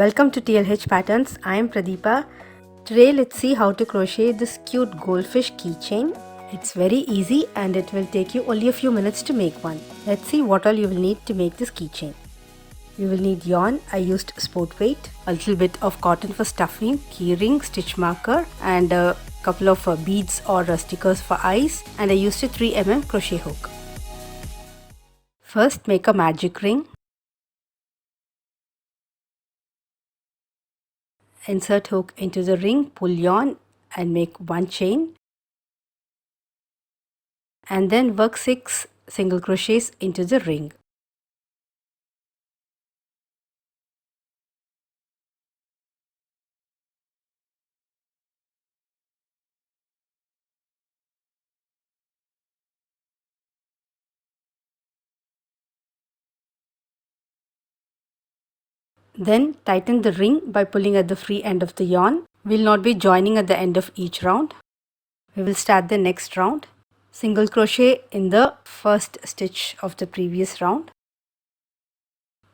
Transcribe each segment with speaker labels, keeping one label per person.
Speaker 1: Welcome to TLH Patterns. I am Pradeepa. Today let's see how to crochet this cute goldfish keychain. It's very easy and it will take you only a few minutes to make one. Let's see what all you will need to make this keychain. You will need yarn. I used sport weight, a little bit of cotton for stuffing, keyring, stitch marker, and a couple of beads or stickers for eyes, and I used a 3mm crochet hook. First, make a magic ring. Insert hook into the ring, pull yarn and make one chain, and then work 6 single crochets into the ring. Then tighten the ring by pulling at the free end of the yarn. We will not be joining at the end of each round. We will start the next round. Single crochet in the first stitch of the previous round.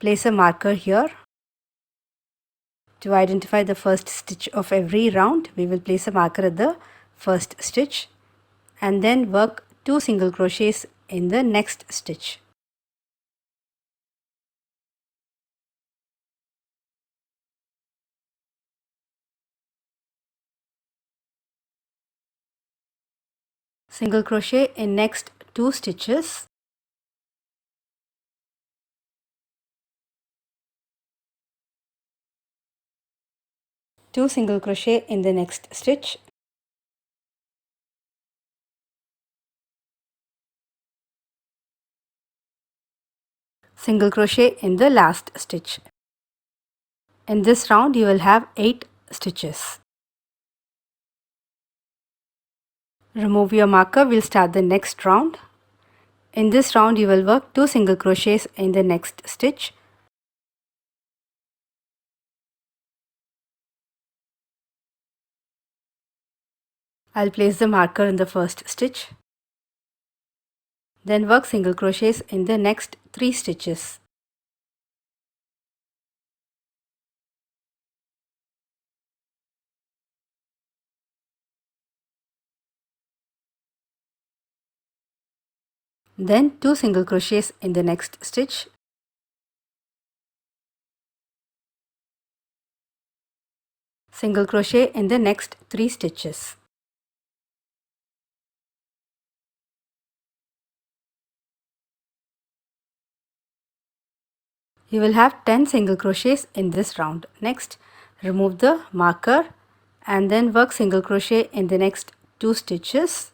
Speaker 1: Place a marker here. To identify the first stitch of every round, we will place a marker at the first stitch and then work 2 single crochets in the next stitch. Single crochet in next 2 stitches. Two single crochet in the next stitch. Single crochet in the last stitch. In this round you will have 8 stitches. Remove your marker. We'll start the next round. In this round you will work 2 single crochets in the next stitch. I'll place the marker in the first stitch. Then work single crochets in the next 3 stitches. Then 2 single crochets in the next stitch. Single crochet in the next 3 stitches. You will have 10 single crochets in this round. Next, remove the marker and then work single crochet in the next 2 stitches.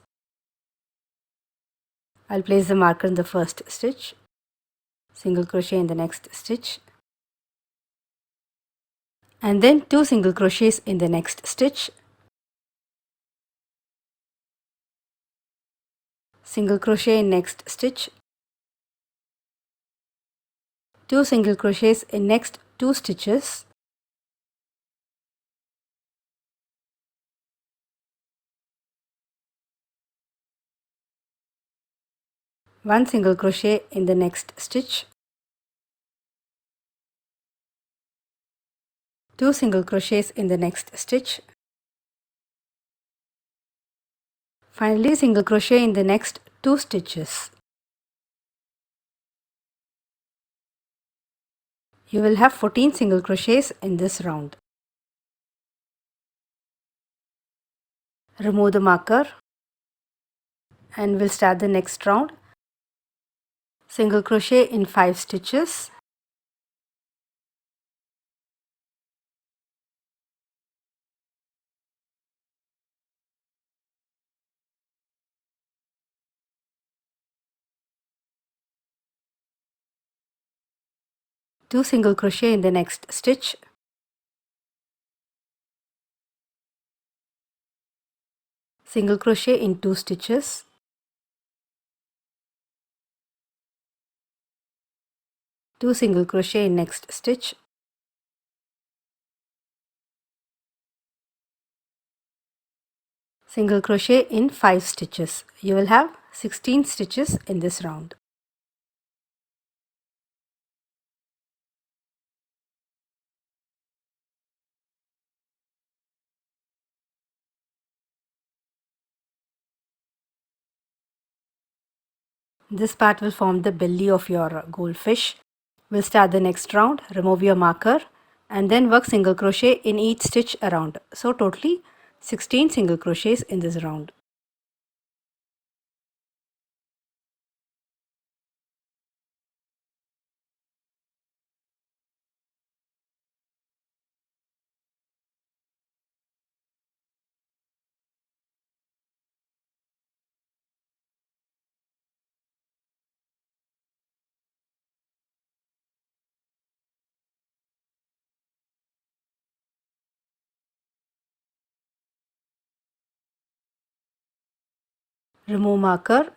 Speaker 1: I'll place the marker in the first stitch. Single crochet in the next stitch. And then 2 single crochets in the next stitch. Single crochet in next stitch. 2 single crochets in next 2 stitches. One single crochet in the next stitch. 2 single crochets in the next stitch. Finally, single crochet in the next 2 stitches. You will have 14 single crochets in this round. Remove the marker and we'll start the next round. Single crochet in 5 stitches. Two single crochet in the next stitch. Single crochet in 2 stitches. Two single crochet in next stitch. Single crochet in 5 stitches. You will have 16 stitches in this round. This part will form the belly of your goldfish. We'll start the next round. Remove your marker and then work single crochet in each stitch around. So totally 16 single crochets in this round. Remove marker,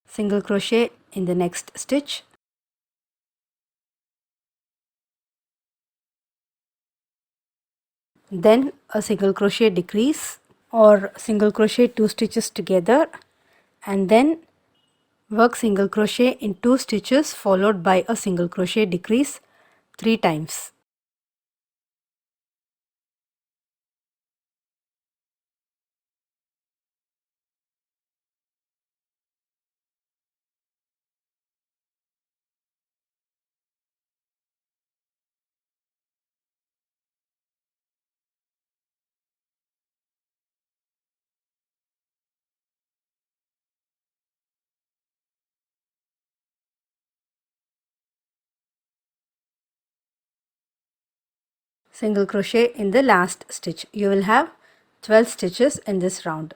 Speaker 1: single crochet in the next stitch, then a single crochet decrease or single crochet 2 stitches together, and then work single crochet in 2 stitches followed by a single crochet decrease 3 times. Single crochet in the last stitch. You will have 12 stitches in this round.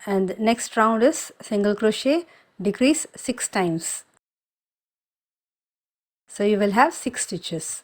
Speaker 1: And next round is single crochet decrease 6 times. So you will have 6 stitches.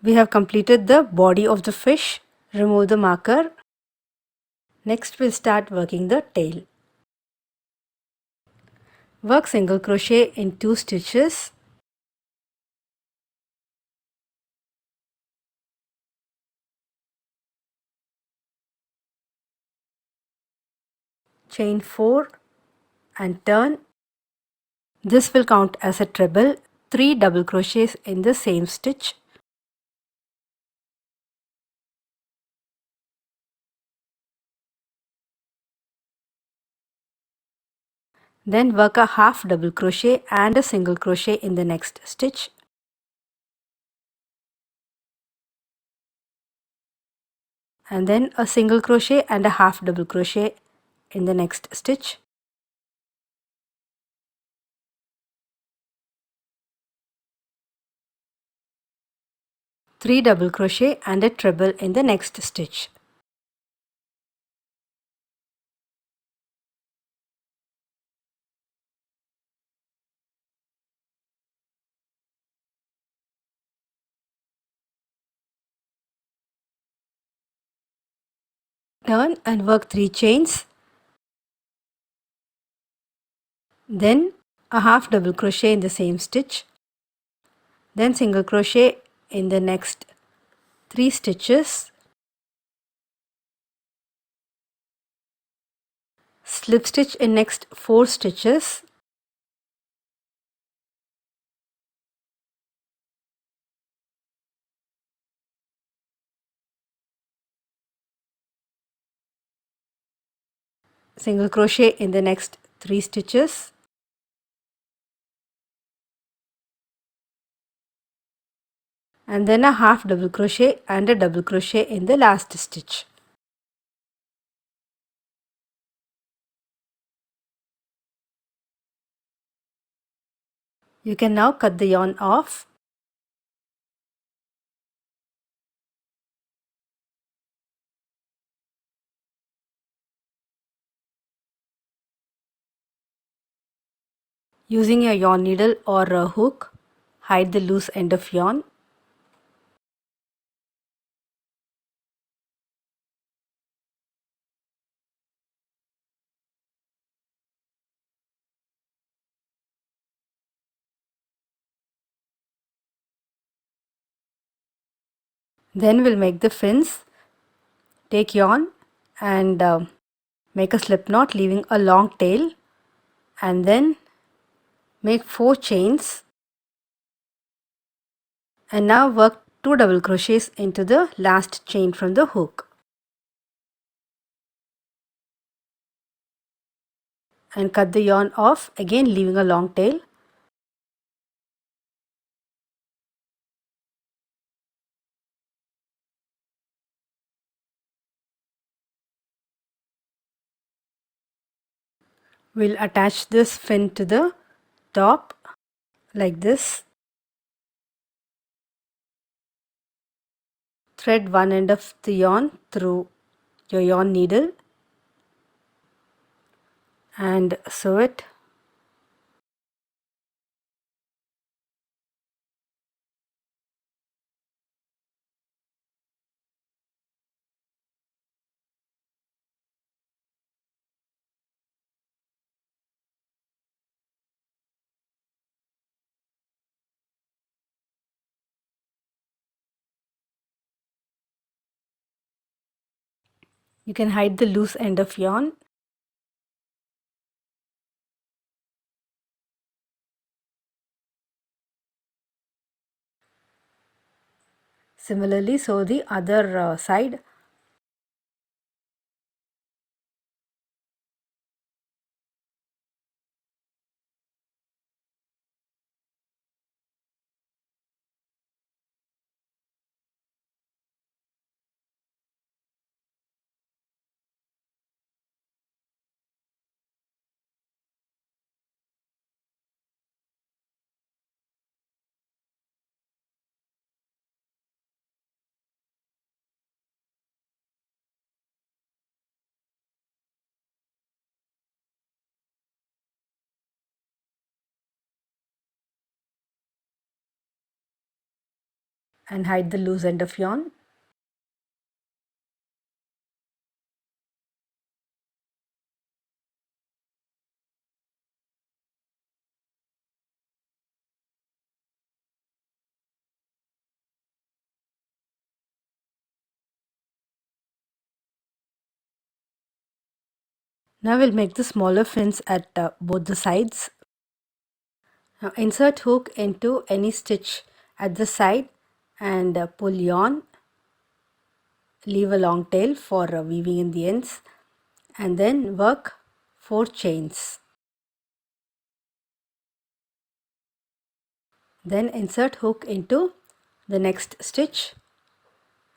Speaker 1: We have completed the body of the fish. Remove the marker. Next we'll start working the tail. Work single crochet in 2 stitches. Chain 4 and turn. This will count as a treble. 3 double crochets in the same stitch. Then work a half double crochet and a single crochet in the next stitch. And then a single crochet and a half double crochet in the next stitch. Three double crochet and a treble in the next stitch. Turn and work 3 chains. Then a half double crochet in the same stitch. Then single crochet in the next 3 stitches. Slip stitch in next 4 stitches. Single crochet in the next 3 stitches. And then a half double crochet and a double crochet in the last stitch. You can now cut the yarn off. Using a yarn needle or a hook, hide the loose end of yarn. Then we'll make the fins. Take yarn and make a slip knot, leaving a long tail, and then make 4 chains, and now work 2 double crochets into the last chain from the hook and cut the yarn off, again leaving a long tail. We'll attach this fin to the top like this. Thread one end of the yarn through your yarn needle and sew it. You can hide the loose end of yarn. Similarly, sew the other side. And hide the loose end of yarn. Now we'll make the smaller fins at both the sides. Now insert hook into any stitch at the side and pull yarn. Leave a long tail for weaving in the ends, and then work 4 chains. Then insert hook into the next stitch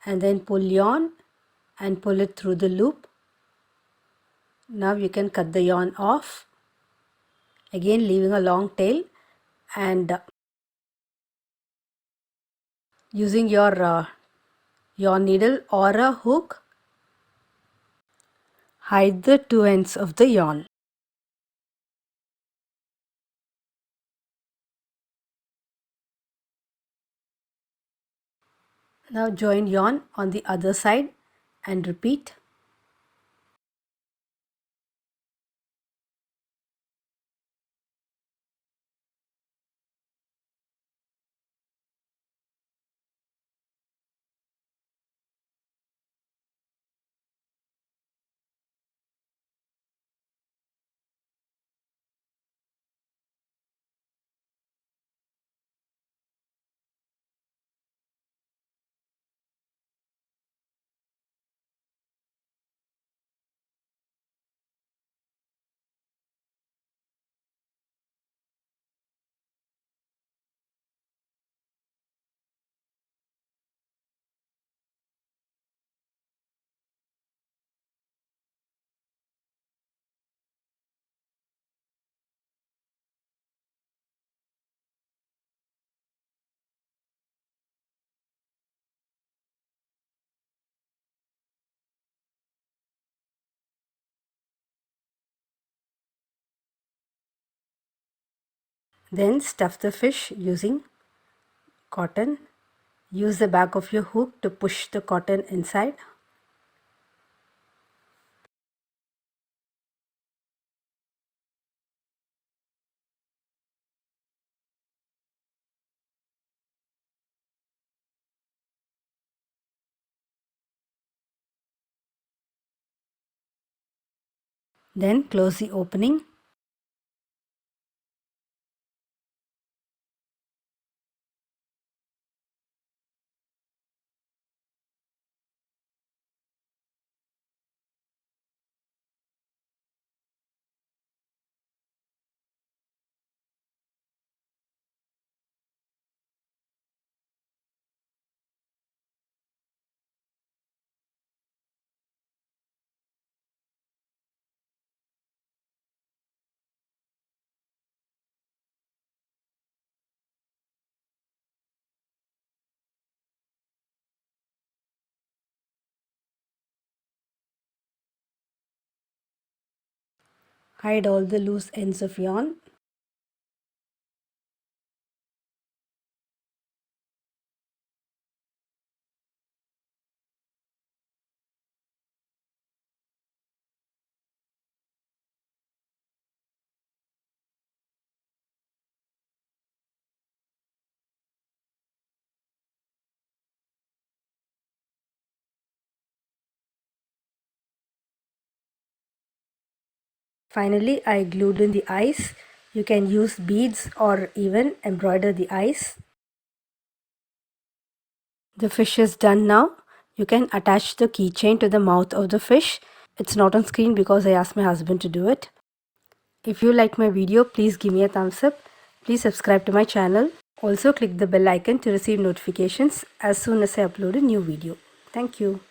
Speaker 1: and then pull yarn and pull it through the loop. Now you can cut the yarn off, again leaving a long tail, and using your yarn needle or a hook, hide the 2 ends of the yarn. Now join yarn on the other side and repeat. Then stuff the fish using cotton. Use the back of your hook to push the cotton inside. Then close the opening. Hide all the loose ends of yarn. Finally, I glued in the eyes. You can use beads or even embroider the eyes. The fish is done now. You can attach the keychain to the mouth of the fish. It's not on screen because I asked my husband to do it. If you like my video, please give me a thumbs up. Please subscribe to my channel. Also click the bell icon to receive notifications as soon as I upload a new video. Thank you.